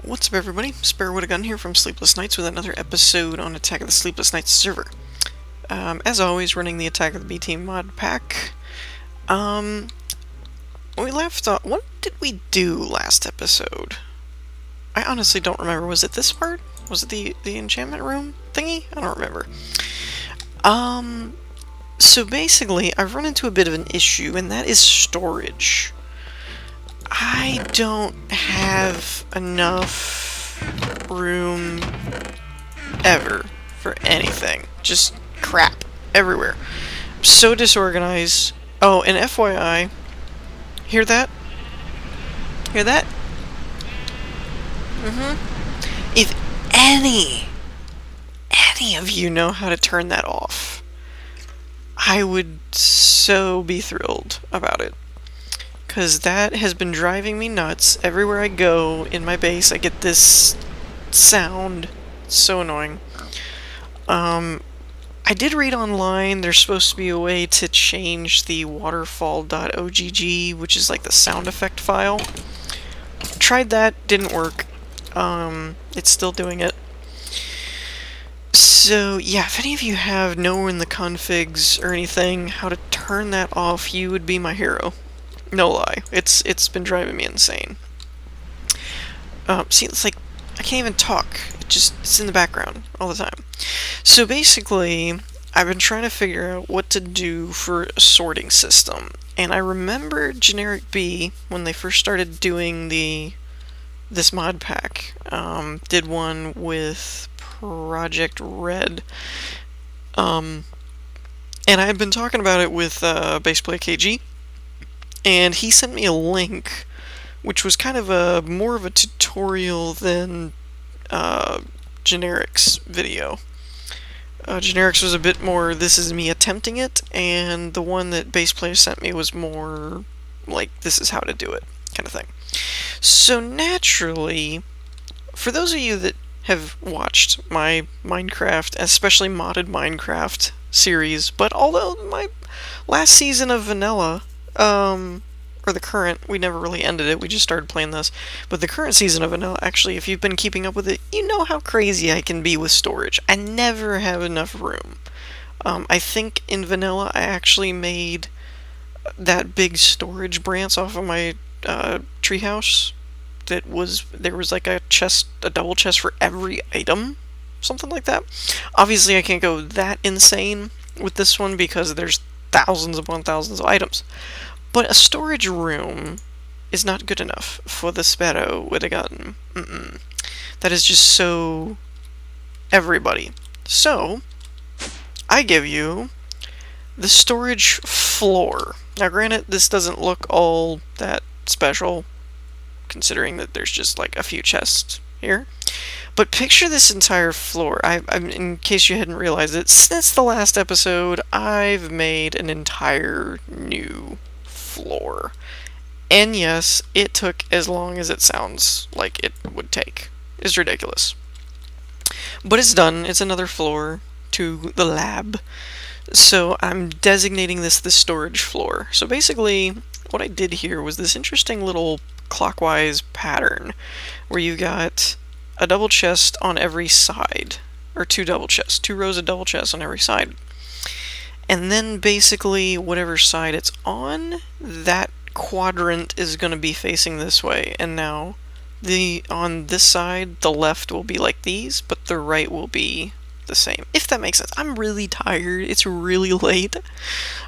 What's up, everybody? Spare with a Gun here from Sleepless Nights with another episode on Attack of the Sleepless Nights server. As always, running the Attack of the B Team Modpack. We left off. What did we do last episode? I honestly don't remember. Was it this part? Was it the enchantment room thingy? I don't remember. So basically, I've run into a bit of an issue, and that is storage. I don't have enough room ever for anything. Just crap everywhere. I'm so disorganized. Oh, and FYI, hear that? Hear that? If any of you know how to turn that off, I would so be thrilled about it. Because that has been driving me nuts. Everywhere I go in my base, I get this sound. It's so annoying. I did read online there's supposed to be a way to change the waterfall.ogg, which is like the sound effect file. Tried that, didn't work. It's still doing it. So, yeah, if any of you know in the configs or anything how to turn that off, you would be my hero. No lie, it's been driving me insane. See, it's like I can't even talk. It's in the background all the time. So basically, I've been trying to figure out what to do for a sorting system, and I remember Generic B when they first started doing this mod pack. Did one with Project Red. And I had been talking about it with Baseplay KG. And he sent me a link, which was kind of more of a tutorial than Generic's video. Generic's was a bit more, this is me attempting it, and the one that Baseplay sent me was more like, this is how to do it, kind of thing. So naturally, for those of you that have watched my Minecraft, especially modded Minecraft series, but although my last season of Vanilla, or the current, we never really ended it, we just started playing this, but the current season of Vanilla, actually, if you've been keeping up with it, you know how crazy I can be with storage. I never have enough room. I think in Vanilla, I actually made that big storage branch off of my treehouse. There was like a double chest for every item, something like that. Obviously, I can't go that insane with this one because there's thousands upon thousands of items. But a storage room is not good enough for the Sparrow with a gun. That is just so everybody. So, I give you the storage floor. Now granted, this doesn't look all that special, considering that there's just like a few chests here. But picture this entire floor. In case you hadn't realized it, since the last episode, I've made an entire new floor. And yes, it took as long as it sounds like it would take. It's ridiculous. But it's done. It's another floor to the lab. So I'm designating this the storage floor. So basically, what I did here was this interesting little clockwise pattern where you got a double chest on every side, or two rows of double chests on every side. And then basically whatever side it's on, that quadrant is going to be facing this way. And now on this side, the left will be like these, but the right will be the same, if that makes sense. I'm really tired. It's really late.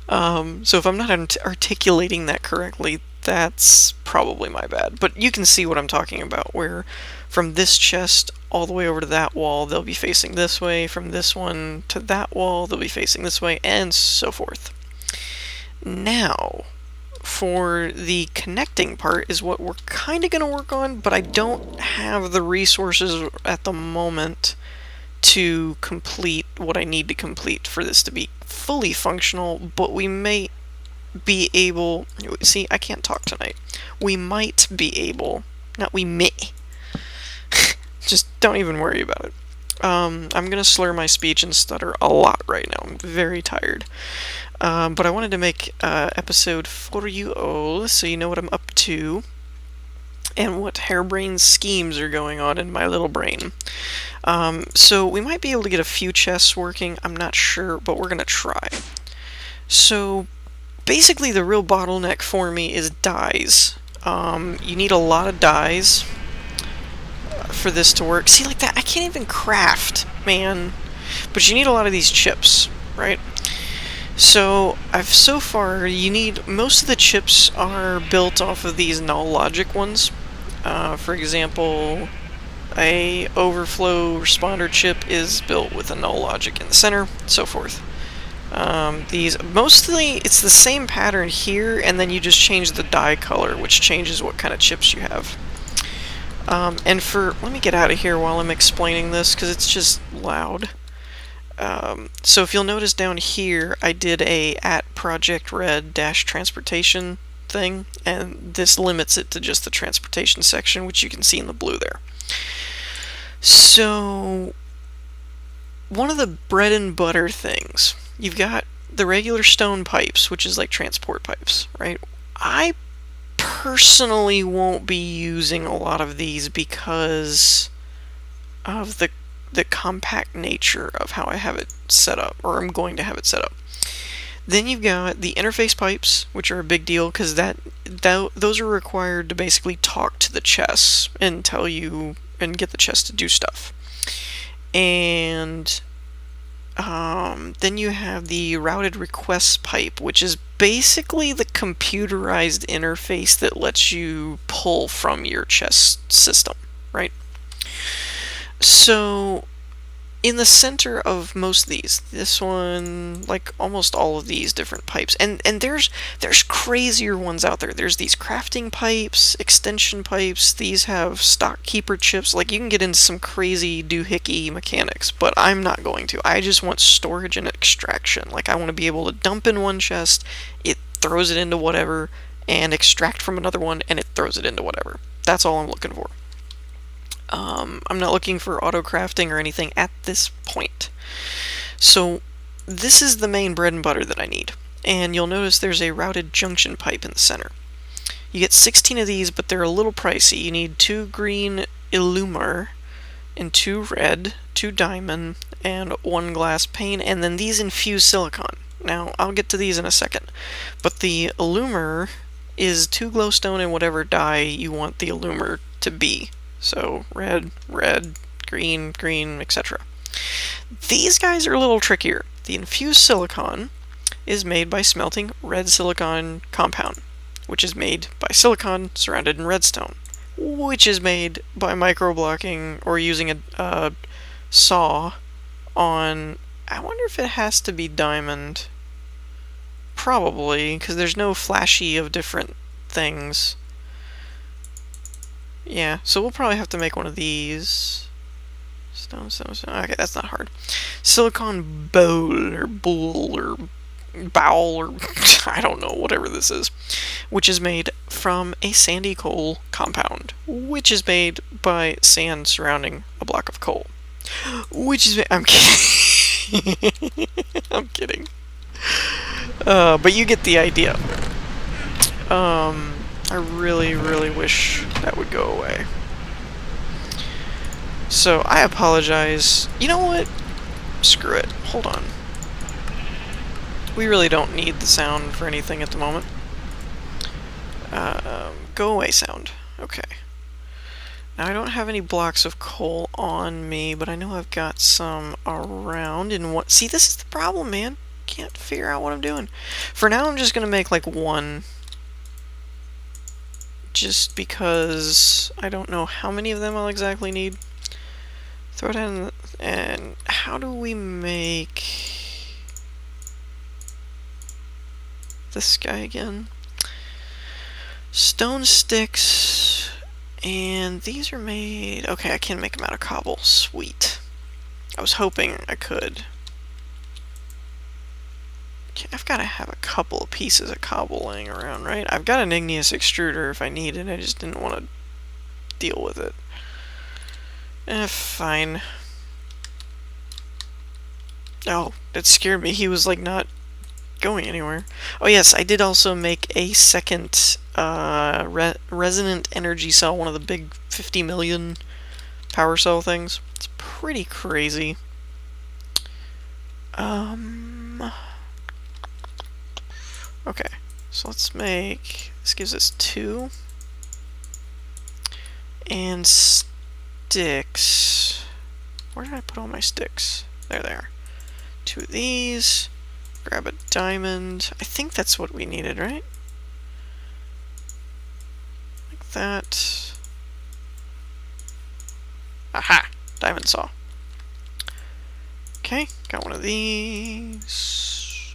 So if I'm not articulating that correctly, that's probably my bad. But you can see what I'm talking about, where from this chest all the way over to that wall, they'll be facing this way. From this one to that wall, they'll be facing this way, and so forth. Now, for the connecting part is what we're kind of going to work on, but I don't have the resources at the moment to complete what I need to complete for this to be fully functional, but we may be able... See, I can't talk tonight. We might be able... Not we may. Just don't even worry about it. I'm going to slur my speech and stutter a lot right now. I'm very tired. But I wanted to make episode for you all, so you know what I'm up to. and what harebrained schemes are going on in my little brain. So we might be able to get a few chests working, I'm not sure, but we're gonna try. So basically the real bottleneck for me is dyes. You need a lot of dyes for this to work. See, like that, I can't even craft, man. But you need a lot of these chips, right? So so far, you need, most of the chips are built off of these null logic ones. For example, a overflow responder chip is built with a null logic in the center, so forth. These, mostly, it's the same pattern here, and then you just change the dye color, which changes what kind of chips you have. And let me get out of here while I'm explaining this, because it's just loud. So if you'll notice down here, I did a @project_red-transportation thing, and this limits it to just the transportation section, which you can see in the blue there. So one of the bread and butter things, you've got the regular stone pipes, which is like transport pipes, right? I personally won't be using a lot of these because of the compact nature of how I have it set up, or I'm going to have it set up. Then you've got the interface pipes, which are a big deal because those are required to basically talk to the chests and tell you and get the chest to do stuff. And then you have the routed requests pipe, which is basically the computerized interface that lets you pull from your chest system, right? So in the center of most of these, this one, like almost all of these different pipes, and there's crazier ones out there. There's these crafting pipes, extension pipes, these have stock keeper chips. Like, you can get into some crazy doohickey mechanics, but I'm not going to. I just want storage and extraction. Like, I want to be able to dump in one chest, it throws it into whatever, and extract from another one, and it throws it into whatever. That's all I'm looking for. I'm not looking for auto crafting or anything at this point. So this is the main bread and butter that I need. And you'll notice there's a routed junction pipe in the center. You get 16 of these, but they're a little pricey. You need 2 green Illumar and 2 red, 2 diamond, and 1 glass pane, and then these infuse silicon. Now, I'll get to these in a second. But the Illumar is 2 glowstone and whatever dye you want the Illumar to be. So red, red, green, green, etc. These guys are a little trickier. The infused silicon is made by smelting red silicon compound, which is made by silicon surrounded in redstone, which is made by microblocking or using a saw on, I wonder if it has to be diamond. Probably, because there's no flashy of different things. Yeah, so we'll probably have to make one of these. Stone. Okay, that's not hard. Silicon bowl or bowel or I don't know, whatever this is, which is made from a sandy coal compound, which is made by sand surrounding a block of coal, which is I'm kidding. I'm kidding. But you get the idea. I really, really wish that would go away. So, I apologize. You know what? Screw it. Hold on. We really don't need the sound for anything at the moment. Go away sound. Okay. Now, I don't have any blocks of coal on me, but I know I've got some around in what... See, this is the problem, man. Can't figure out what I'm doing. For now, I'm just gonna make, like, 1... just because I don't know how many of them I'll exactly need. Throw it in, and how do we make this guy again? Stone sticks, and these are made... Okay, I can make them out of cobble. Sweet. I was hoping I could. I've got to have a couple of pieces of cobble laying around, right? I've got an igneous extruder if I need it, I just didn't want to deal with it. Fine. Oh, that scared me. He was like not going anywhere. Oh yes, I did also make a second resonant energy cell, one of the big 50 million power cell things. It's pretty crazy. Okay, so let's make, this gives us 2. And sticks. Where did I put all my sticks? There they are. 2 of these. Grab a diamond. I think that's what we needed, right? Like that. Aha! Diamond saw. Okay, got one of these.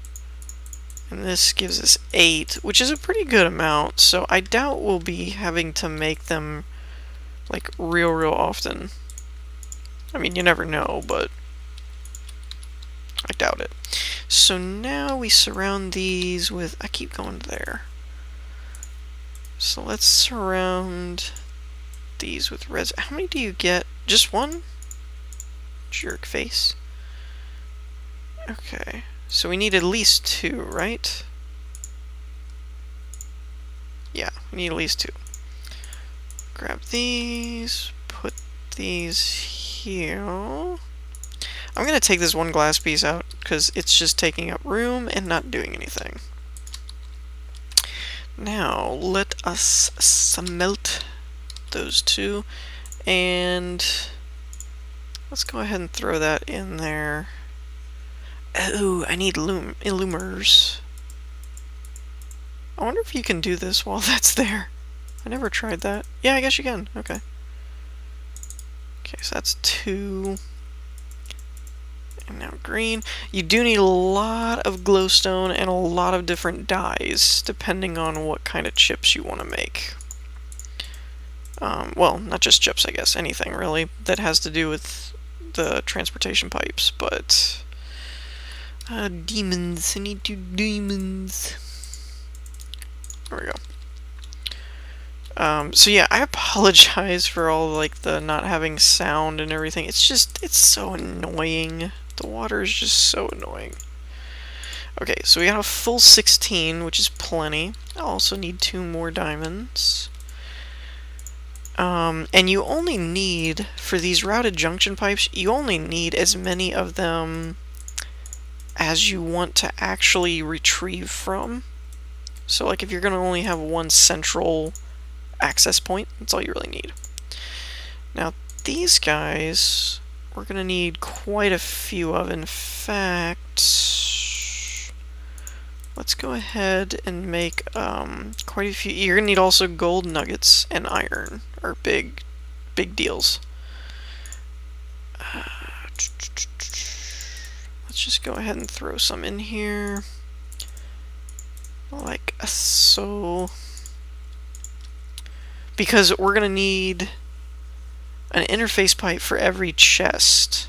And this gives us 8, which is a pretty good amount, so I doubt we'll be having to make them like real often. I mean, you never know, but I doubt it. So now we surround these with, I keep going there. So let's surround these with res. How many do you get? Just one? Jerk face. Okay, so we need at least 2, right? Yeah, we need at least 2. Grab these, put these here. I'm gonna take this one glass piece out because it's just taking up room and not doing anything. Now let us smelt those 2, and let's go ahead and throw that in there. Oh, I need illumers. I wonder if you can do this while that's there. I never tried that. Yeah, I guess you can. Okay. Okay, so that's 2. And now green. You do need a lot of glowstone and a lot of different dyes, depending on what kind of chips you want to make. Well, not just chips, I guess. Anything, really, that has to do with the transportation pipes, but... demons. I need 2 demons. There we go. So yeah, I apologize for all like the not having sound and everything. It's just, it's so annoying. The water is just so annoying. Okay, so we got a full 16, which is plenty. I'll also need 2 more diamonds. And you only need, for these routed junction pipes, you only need as many of them as you want to actually retrieve from. So like if you're going to only have one central access point, that's all you really need. Now these guys we're going to need quite a few of. In fact, let's go ahead and make quite a few. You're going to need also gold nuggets and iron, are big deals. Let's just go ahead and throw some in here. Like so. Because we're going to need an interface pipe for every chest.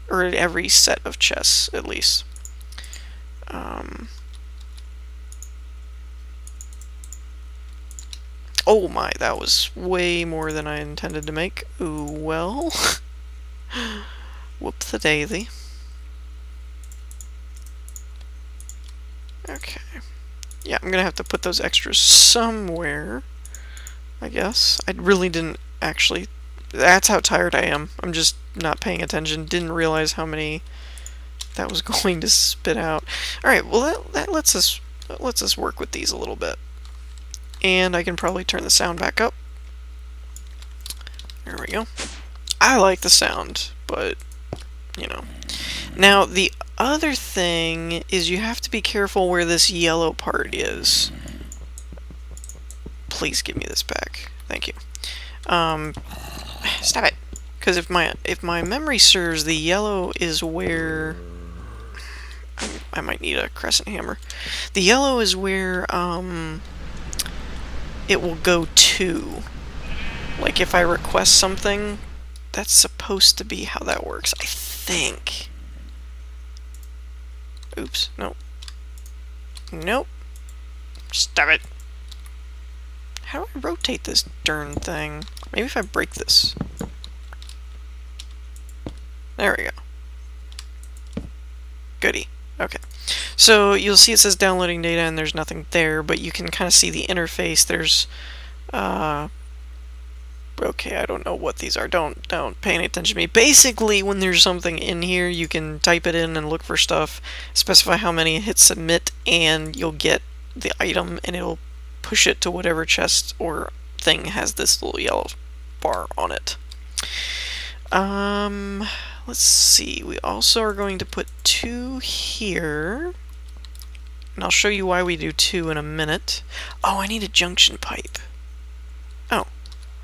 Or every set of chests, at least. Oh my, that was way more than I intended to make. Ooh, well. Whoop-the-daisy. Okay. Yeah, I'm gonna have to put those extras somewhere, I guess. I really didn't actually... That's how tired I am. I'm just not paying attention. Didn't realize how many that was going to spit out. Alright, well that lets us work with these a little bit. And I can probably turn the sound back up. There we go. I like the sound, but, you know. Now, the other thing is you have to be careful where this yellow part is. Please give me this back. Thank you. Stop it. Because if my memory serves, the yellow is where... I might need a crescent hammer. The yellow is where, it will go to. Like, if I request something, that's supposed to be how that works, I think. Oops, nope. Nope. Stop it. How do I rotate this darn thing? Maybe if I break this. There we go. Goody. Okay. So you'll see it says downloading data and there's nothing there, but you can kind of see the interface. There's okay, I don't know what these are. Don't pay any attention to me. Basically, when there's something in here, you can type it in and look for stuff, specify how many, hit submit, and you'll get the item, and it'll push it to whatever chest or thing has this little yellow bar on it. Let's see. We also are going to put 2 here, and I'll show you why we do 2 in a minute. Oh, I need a junction pipe.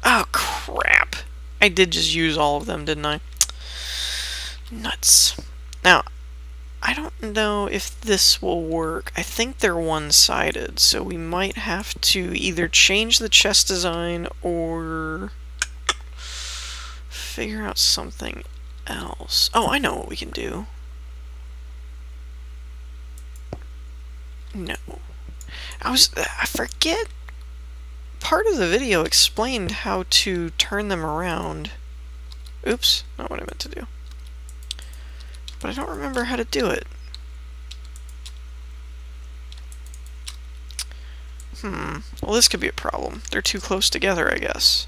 Oh, crap. I did just use all of them, didn't I? Nuts. Now, I don't know if this will work. I think they're one-sided, so we might have to either change the chest design or figure out something else. Oh, I know what we can do. No. I forget. Part of the video explained how to turn them around. Oops, not what I meant to do. But I don't remember how to do it. Well, this could be a problem. They're too close together, I guess.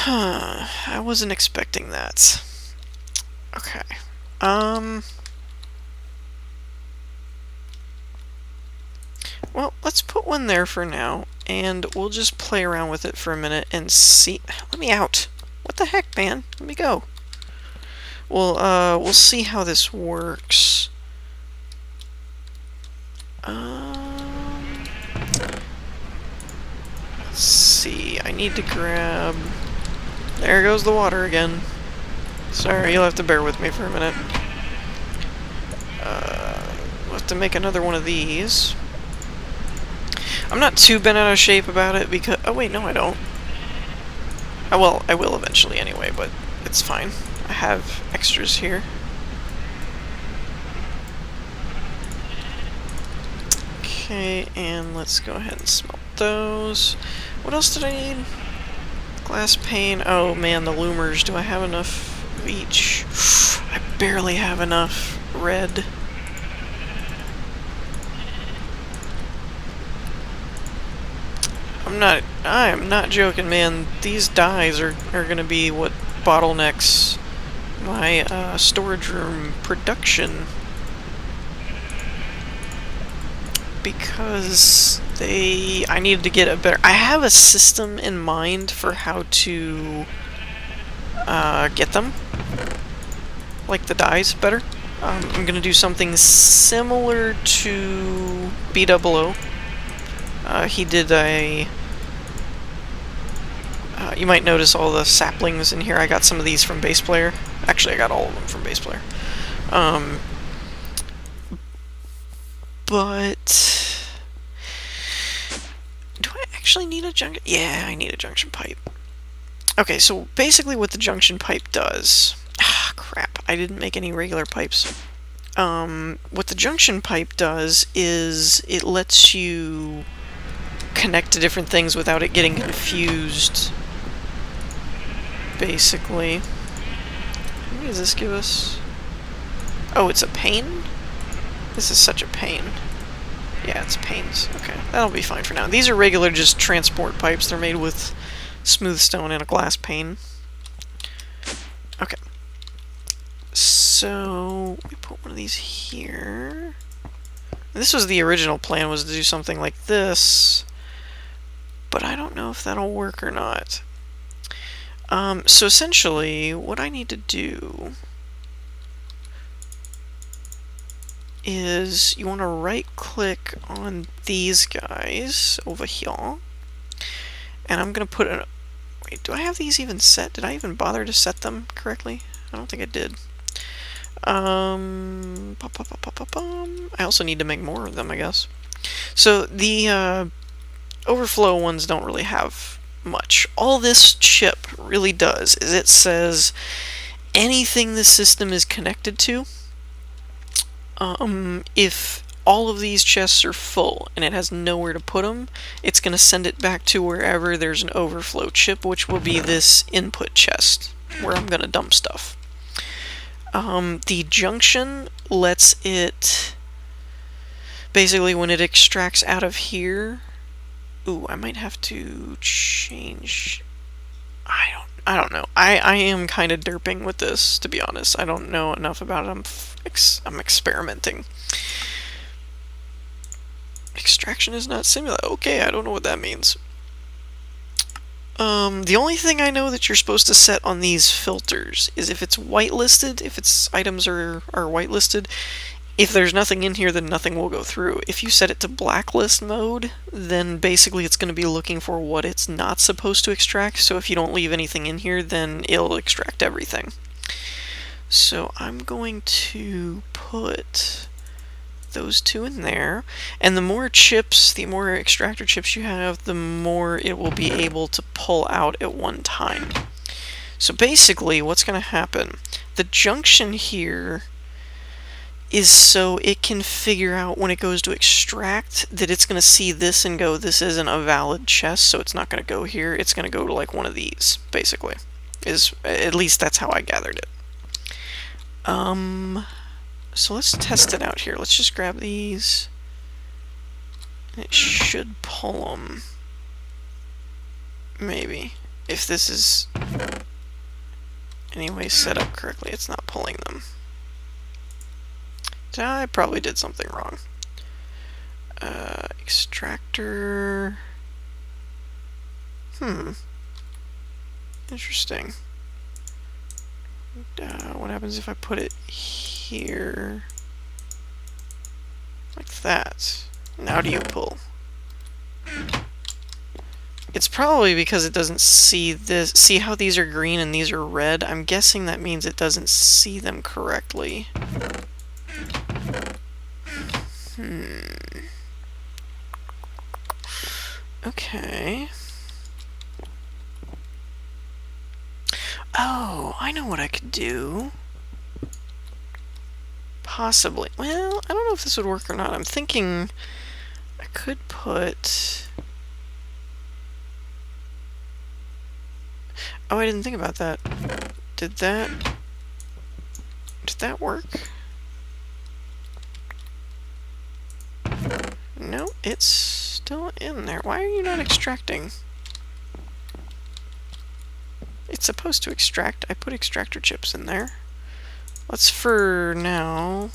I wasn't expecting that. Okay. Well, let's put one there for now, and we'll just play around with it for a minute and see. Let me out. What the heck, man? Let me go. We'll see how this works. Let's see. I need to grab. There goes the water again. Sorry, you'll have to bear with me for a minute. We'll have to make another one of these. I'm not too bent out of shape about it because... Oh, wait, no, I don't. Well, I will eventually anyway, but it's fine. I have extras here. Okay, and let's go ahead and smelt those. What else did I need? Glass pane. Oh, man, the loomers. Do I have enough of each? I barely have enough red. I am not joking, man. These dyes are gonna be what bottlenecks my storage room production, because I needed to get a better. I have a system in mind for how to get them, like the dyes, better. I'm gonna do something similar to B00. He did a... you might notice all the saplings in here. I got some of these from Bass Player. Actually, I got all of them from Bass Player. But... do I actually need a junction? Yeah, I need a junction pipe. Okay, so basically what the junction pipe does... Ah, crap. I didn't make any regular pipes. What the junction pipe does is it lets you connect to different things without it getting confused, basically. What does this give us? Oh, it's a pane? This is such a pain. Yeah, it's panes. Okay, that'll be fine for now. These are regular just transport pipes. They're made with smooth stone and a glass pane. Okay. So, we put one of these here. This was the original plan, was to do something like this, but I don't know if that'll work or not. So essentially, what I need to do is you want to right-click on these guys over here, and I'm going to put an... Wait, do I have these even set? Did I even bother to set them correctly? I don't think I did. I also need to make more of them, I guess. So the overflow ones don't really have much. All this chip really does is it says anything the system is connected to, if all of these chests are full and it has nowhere to put them, it's going to send it back to wherever there's an overflow chip, which will be this input chest. where I'm going to dump stuff. The junction lets it, basically when it extracts out of here, ooh, I might have to change, I don't know. I am kind of derping with this, to be honest. I don't know enough about it. I'm experimenting. Extraction is not simulated. Okay, I don't know what that means. The only thing I know that you're supposed to set on these filters is if it's whitelisted, if its items are whitelisted, if there's nothing in here, then nothing will go through. If you set it to blacklist mode, then basically it's going to be looking for what it's not supposed to extract, so if you don't leave anything in here, then it'll extract everything. So I'm going to put those two in there, and the more chips, the more extractor chips you have, the more it will be able to pull out at one time. So basically what's going to happen, the junction here is so it can figure out when it goes to extract that it's going to see this and go, this isn't a valid chest, so it's not going to go here, it's going to go to like one of these, basically. At least that's how I gathered it. So let's test it out here. Let's just grab these. It should pull them. Maybe. If this is anyway set up correctly, it's not pulling them. I probably did something wrong. Extractor. Interesting. What happens if I put it here? Like that. Now do you pull? It's probably because it doesn't see this. See how these are green and these are red? I'm guessing that means it doesn't see them correctly. Okay. Oh, I know what I could do. Possibly. Well, I don't know if this would work or not. I'm thinking I could put... Oh, I didn't think about that. Did that work? No, it's still in there. Why are you not extracting? It's supposed to extract. I put extractor chips in there. Let's, for now,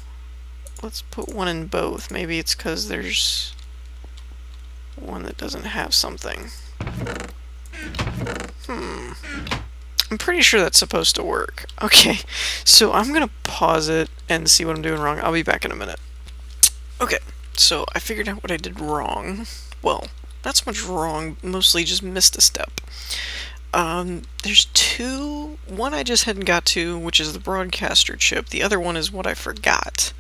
let's put one in both. Maybe it's because there's one that doesn't have something. I'm pretty sure that's supposed to work. Okay, so I'm gonna pause it and see what I'm doing wrong. I'll be back in a minute. Okay, so I figured out what I did wrong. Well, not so much wrong, mostly just missed a step. There's two. One I just hadn't got to, which is the broadcaster chip. The other one is what I forgot,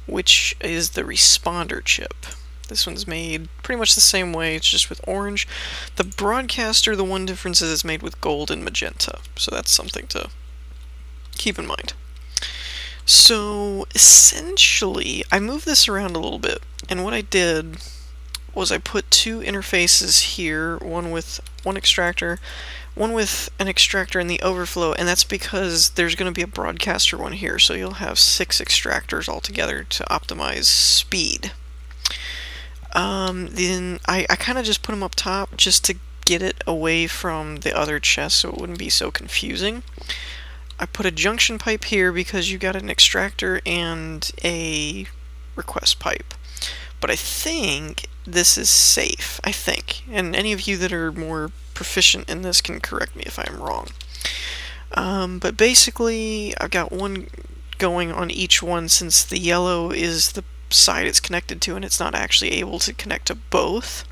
which is the responder chip. This one's made pretty much the same way, it's just with orange. The broadcaster, the one difference is it's made with gold and magenta, so that's something to keep in mind. So essentially, I moved this around a little bit, and what I did was I put two interfaces here, one with one extractor, one with an extractor in the overflow, and that's because there's going to be a broadcaster one here, so you'll have 6 extractors altogether to optimize speed. Then I kind of just put them up top just to get it away from the other chest so it wouldn't be so confusing. I put a junction pipe here because you got an extractor and a request pipe. But I think this is safe, I think. And any of you that are more proficient in this can correct me if I'm wrong. But basically, I've got one going on each one since the yellow is the side it's connected to and it's not actually able to connect to both.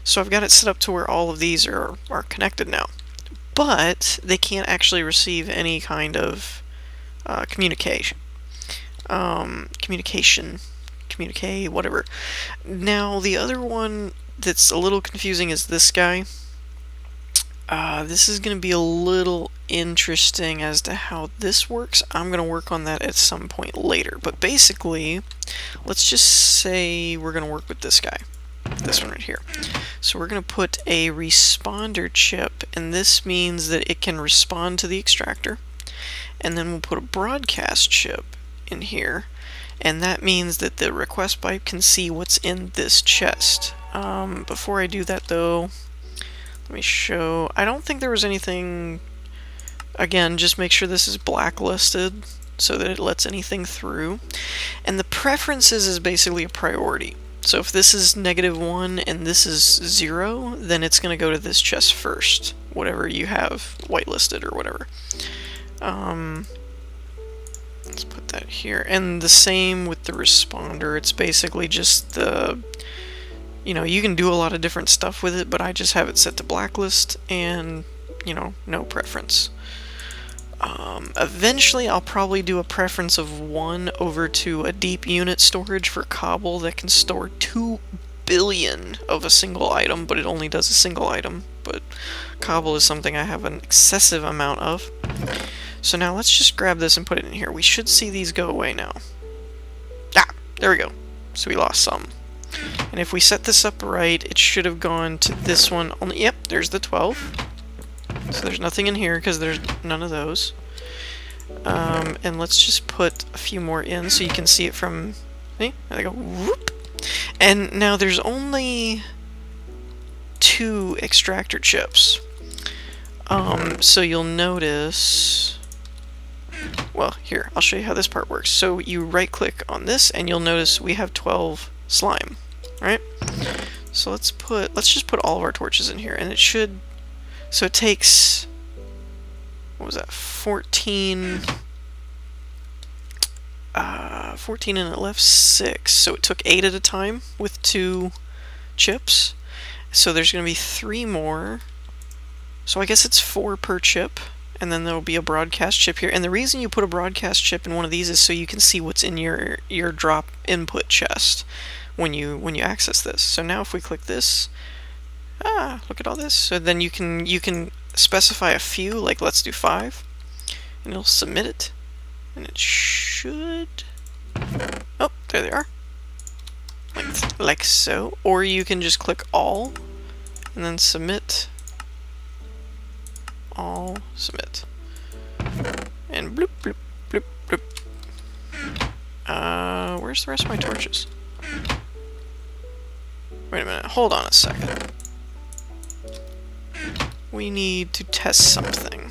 So I've got it set up to where all of these are connected now. But they can't actually receive any kind of communique, whatever. Now the other one that's a little confusing is this guy. This is going to be a little interesting as to how this works. I'm going to work on that at some point later. But basically, let's just say we're going to work with this guy this one right here. So we're going to put a responder chip, and this means that it can respond to the extractor. And then we'll put a broadcast chip in here, and that means that the request pipe can see what's in this chest. Before I do that though, let me show. I don't think there was anything. Again, just make sure this is blacklisted so that it lets anything through. And the preferences is basically a priority. So if this is -1 and this is 0, then it's going to go to this chest first, whatever you have whitelisted or whatever. Let's put that here. And the same with the responder. It's basically just the, you know, you can do a lot of different stuff with it, but I just have it set to blacklist and, you know, no preference. Eventually I'll probably do a preference of 1 over to a deep unit storage for Cobble that can store 2 billion of a single item, but it only does a single item. But Cobble is something I have an excessive amount of. So now let's just grab this and put it in here. We should see these go away now. Ah, there we go. So we lost some. And if we set this up right, it should have gone to this one only. Yep, there's the 12. So there's nothing in here because there's none of those. And let's just put a few more in so you can see it from... See? There they go. Whoop. And now there's only 2 extractor chips. So you'll notice... Well, here, I'll show you how this part works. So you right-click on this, and you'll notice we have 12 slime, right? So let's just put all of our torches in here, and it should... So it takes... What was that? 14... 14 and it left 6. So it took 8 at a time with 2 chips. So there's going to be 3 more. So I guess it's 4 per chip. And then there'll be a broadcast chip here. And the reason you put a broadcast chip in one of these is so you can see what's in your drop input chest when you access this. So now if we click this, look at all this. So then you can specify a few, like let's do 5, and it'll submit it. And it should... Oh, there they are. Like so. Or you can just click all, and then submit. All, submit. And bloop, bloop, bloop, bloop. Where's the rest of my torches? Wait a minute, hold on a second. We need to test something.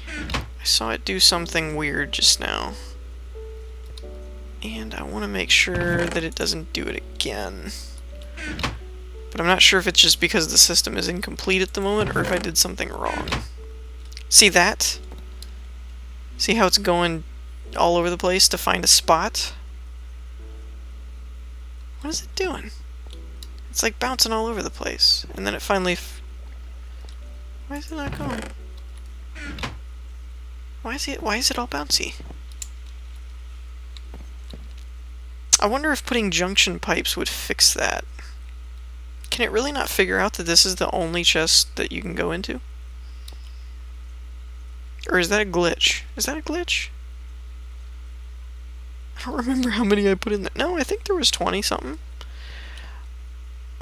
I saw it do something weird just now. And I want to make sure that it doesn't do it again. But I'm not sure if it's just because the system is incomplete at the moment, or if I did something wrong. See that? See how it's going all over the place to find a spot? What is it doing? It's like bouncing all over the place. And then it finally... Why is it not going? Why is it all bouncy? I wonder if putting junction pipes would fix that. Can it really not figure out that this is the only chest that you can go into? Or is that a glitch? Is that a glitch? I don't remember how many I put in there. No, I think there was 20 something.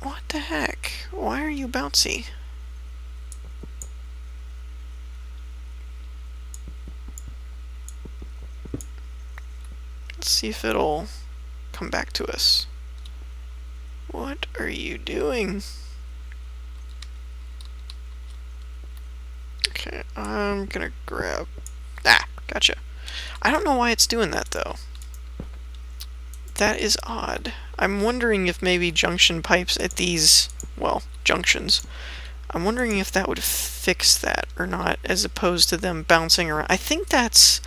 What the heck? Why are you bouncy? Let's see if it'll come back to us. What are you doing? Okay, I'm gonna grab... Gotcha. I don't know why it's doing that, though. That is odd. I'm wondering if maybe junction pipes at these, well, junctions, I'm wondering if that would fix that or not, as opposed to them bouncing around. I think that's...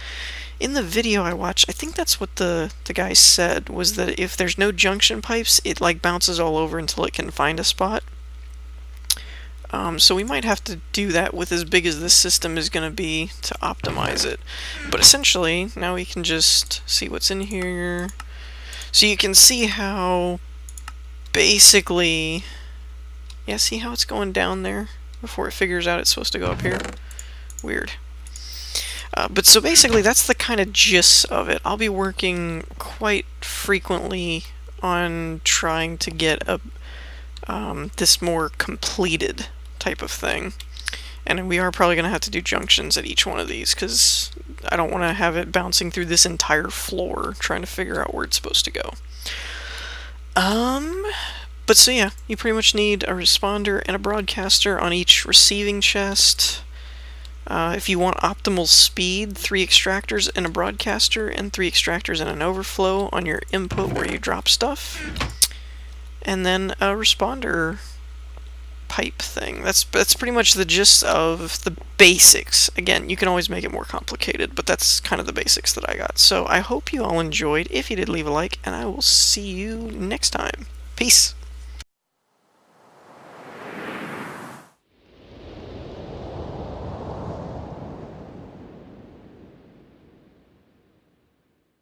In the video I watched, I think that's what the guy said, was that if there's no junction pipes, it like bounces all over until it can find a spot. So we might have to do that with as big as this system is going to be to optimize it. But essentially, now we can just see what's in here. So you can see how basically... Yeah, see how it's going down there before it figures out it's supposed to go up here? Weird. But so basically that's the kind of gist of it. I'll be working quite frequently on trying to get this more completed type of thing. And we are probably going to have to do junctions at each one of these, because I don't want to have it bouncing through this entire floor trying to figure out where it's supposed to go. But so yeah, you pretty much need a responder and a broadcaster on each receiving chest. If you want optimal speed, 3 extractors and a broadcaster, and 3 extractors and an overflow on your input where you drop stuff. And then a responder pipe thing. That's pretty much the gist of the basics. Again, you can always make it more complicated, but that's kind of the basics that I got. So I hope you all enjoyed. If you did, leave a like, and I will see you next time. Peace!